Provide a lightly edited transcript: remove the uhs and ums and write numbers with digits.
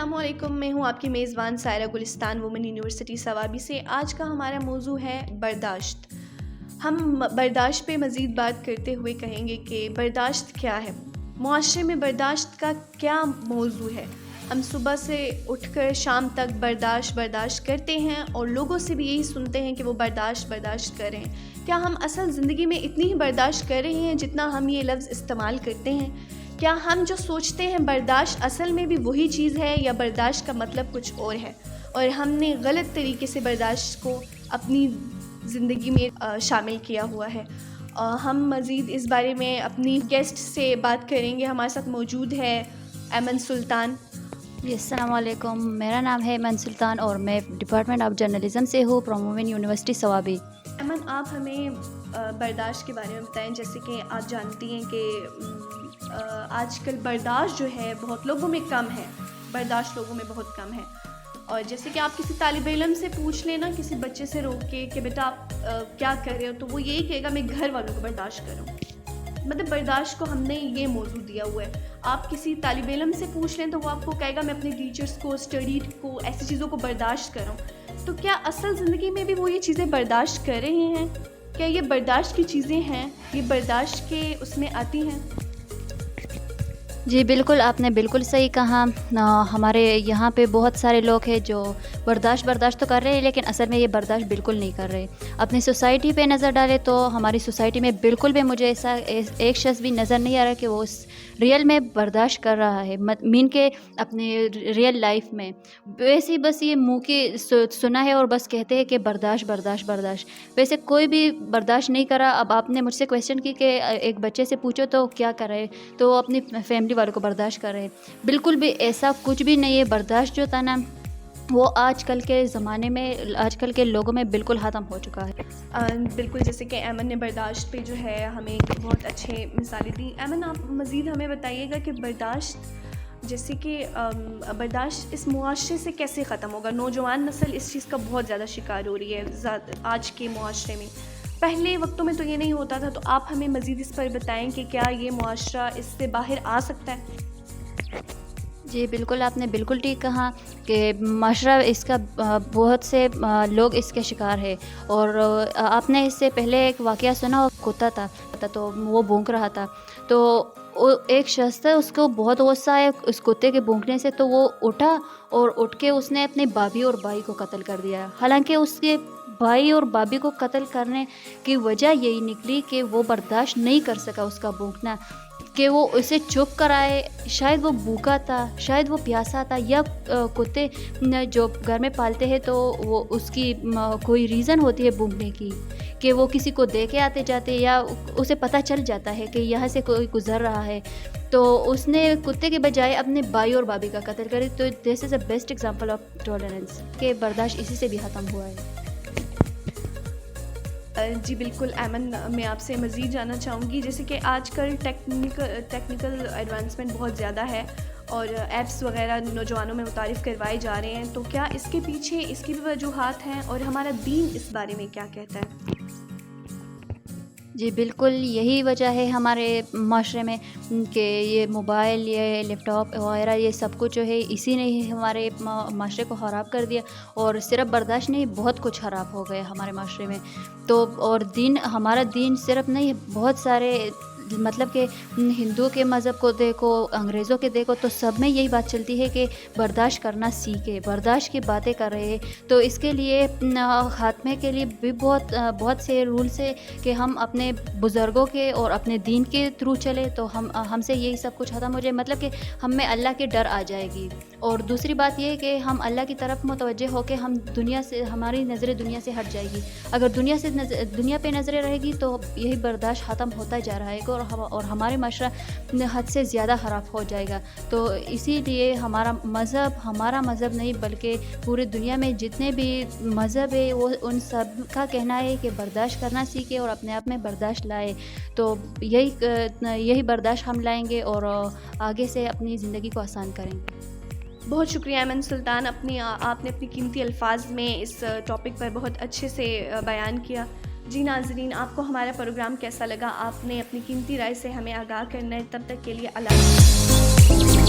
السلام علیکم، میں ہوں آپ کی میزبان سائرہ گلستان وومن یونیورسٹی صوابی سے۔ آج کا ہمارا موضوع ہے برداشت۔ ہم برداشت پہ مزید بات کرتے ہوئے کہیں گے کہ برداشت کیا ہے، معاشرے میں برداشت کا کیا موضوع ہے۔ ہم صبح سے اٹھ کر شام تک برداشت کرتے ہیں اور لوگوں سے بھی یہی سنتے ہیں کہ وہ برداشت کریں۔ کیا ہم اصل زندگی میں اتنی ہی برداشت کر رہے ہیں جتنا ہم یہ لفظ استعمال کرتے ہیں؟ کیا ہم جو سوچتے ہیں برداشت اصل میں بھی وہی چیز ہے یا برداشت کا مطلب کچھ اور ہے، اور ہم نے غلط طریقے سے برداشت کو اپنی زندگی میں شامل کیا ہوا ہے؟ ہم مزید اس بارے میں اپنی گیسٹ سے بات کریں گے۔ ہمارے ساتھ موجود ہے ایمن سلطان۔ جی السلام علیکم، میرا نام ہے ایمن سلطان اور میں ڈپارٹمنٹ آف جرنلزم سے ہوں، وومن یونیورسٹی صوابی۔ ایمن، آپ ہمیں برداشت کے بارے میں بتائیں۔ جیسے کہ آپ جانتی ہیں کہ آج کل برداشت جو ہے بہت لوگوں میں کم ہے، برداشت لوگوں میں بہت کم ہے۔ اور جیسے کہ آپ کسی طالب علم سے پوچھ لیں نا، کسی بچے سے روک کے کہ بیٹا آپ کیا کر رہے ہو، تو وہ یہی کہے گا میں گھر والوں کو برداشت کروں۔ مطلب برداشت کو ہم نے یہ موضوع دیا ہوا ہے۔ آپ کسی طالب علم سے پوچھ لیں تو وہ آپ کو کہے گا میں اپنے ٹیچرز کو، اسٹڈی کو، ایسی چیزوں کو برداشت کروں۔ تو کیا اصل زندگی میں بھی وہ یہ چیزیں برداشت کر رہے ہیں؟ کیا یہ برداشت کی چیزیں ہیں، یہ برداشت کے اس میں آتی ہیں؟ جی بالکل، آپ نے بالکل صحیح کہا۔ ہمارے یہاں پہ بہت سارے لوگ ہیں جو برداشت تو کر رہے ہیں، لیکن اصل میں یہ برداشت بالکل نہیں کر رہے۔ اپنی سوسائٹی پہ نظر ڈالے تو ہماری سوسائٹی میں بالکل بھی مجھے ایسا ایک شخص بھی نظر نہیں آ رہا کہ وہ اس ریئل میں برداشت کر رہا ہے، مین کہ اپنے ریئل لائف میں ویسے بس یہ منہ کی سنا ہے اور بس کہتے ہیں کہ برداشت۔ ویسے کوئی بھی برداشت نہیں کرا۔ اب آپ نے مجھ سے کویسچن کی کہ ایک بچے سے پوچھو تو کیا کر رہے، تو اپنی فیملی والوں کو برداشت کر رہے ہیں۔ بالکل بھی ایسا کچھ بھی نہیں ہے۔ برداشت جو تھا نا وہ آج کل کے زمانے میں، آج کل کے لوگوں میں بالکل ختم ہو چکا ہے۔ بالکل، جیسے کہ ایمن نے برداشت پہ جو ہے ہمیں بہت اچھے مثالیں دیں۔ ایمن، آپ مزید ہمیں بتائیے گا کہ برداشت، جیسے کہ برداشت اس معاشرے سے کیسے ختم ہوگا؟ نوجوان نسل اس چیز کا بہت زیادہ شکار ہو رہی ہے آج کے معاشرے میں۔ پہلے وقتوں میں تو یہ نہیں ہوتا تھا، تو آپ ہمیں مزید اس پر بتائیں کہ کیا یہ معاشرہ اس سے باہر آ سکتا ہے؟ جی بالکل، آپ نے بالکل ٹھیک کہا کہ معاشرہ اس کا بہت سے لوگ اس کے شکار ہے۔ اور آپ نے اس سے پہلے ایک واقعہ سنا، کتا تھا تو وہ بھونک رہا تھا، تو ایک شخص تھا، اس کو بہت غصہ آیا اس کتے کے بھونکنے سے، تو وہ اٹھا اور اٹھ کے اس نے اپنے بھابھی اور بھائی کو قتل کر دیا۔ حالانکہ اس کے بھائی اور بھابھی کو قتل کرنے کی وجہ یہی نکلی کہ وہ برداشت نہیں کر سکا اس کا بھونکنا، کہ وہ اسے چپ کرائے۔ شاید وہ بھوکا تھا، شاید وہ پیاسا تھا، یا کتے جو گھر میں پالتے ہیں تو وہ اس کی کوئی ریزن ہوتی ہے بھونکنے کی، کہ وہ کسی کو دے کے آتے جاتے، یا اسے پتہ چل جاتا ہے کہ یہاں سے کوئی گزر رہا ہے، تو اس نے کتے کے بجائے اپنے بھائی اور بھابھی کا قتل کری۔ تو this is a best example of tolerance, کہ برداشت اسی سے بھی ختم ہوا ہے۔ جی بالکل ایمن، میں آپ سے مزید جاننا چاہوں گی، جیسے کہ آج کل ٹیکنیکل ایڈوانسمنٹ بہت زیادہ ہے اور ایپس وغیرہ نوجوانوں میں متعارف کروائے جا رہے ہیں، تو کیا اس کے پیچھے اس کی بھی وجوہات ہیں، اور ہمارا دین اس بارے میں کیا کہتا ہے؟ جی بالکل، یہی وجہ ہے ہمارے معاشرے میں کہ یہ موبائل، یہ لیپ ٹاپ وغیرہ، یہ سب کچھ جو ہے اسی نے ہی ہمارے معاشرے کو خراب کر دیا۔ اور صرف برداشت نہیں، بہت کچھ خراب ہو گیا ہمارے معاشرے میں تو۔ اور ہمارا دین صرف نہیں، بہت سارے، مطلب کہ ہندو کے مذہب کو دیکھو، انگریزوں کے دیکھو، تو سب میں یہی بات چلتی ہے کہ برداشت کرنا سیکھے، برداشت کی باتیں کر رہے ہیں۔ تو اس کے لیے خاتمے کے لیے بھی بہت سے رولس ہے کہ ہم اپنے بزرگوں کے اور اپنے دین کے تھرو چلے، تو ہم سے یہی سب کچھ ختم ہو جائے، مطلب کہ ہم میں اللہ کے ڈر آ جائے گی۔ اور دوسری بات یہ ہے کہ ہم اللہ کی طرف متوجہ ہو کے ہماری نظریں دنیا سے ہٹ جائے گی۔ اگر دنیا پہ نظریں رہے گی تو یہی برداشت ختم ہوتا جا رہا ہے اور ہمارے معاشرہ حد سے زیادہ خراب ہو جائے گا۔ تو اسی لیے ہمارا مذہب نہیں بلکہ پوری دنیا میں جتنے بھی مذہب ہے وہ ان سب کا کہنا ہے کہ برداشت کرنا سیکھے اور اپنے آپ میں برداشت لائے۔ تو یہی برداشت ہم لائیں گے اور آگے سے اپنی زندگی کو آسان کریں گے۔ بہت شکریہ ایمن سلطان، آپ نے اپنی قیمتی الفاظ میں اس ٹاپک پر بہت اچھے سے بیان کیا۔ جی ناظرین، آپ کو ہمارا پروگرام کیسا لگا؟ آپ نے اپنی قیمتی رائے سے ہمیں آگاہ کرنا ہے۔ تب تک کے لیے اللہ حافظ۔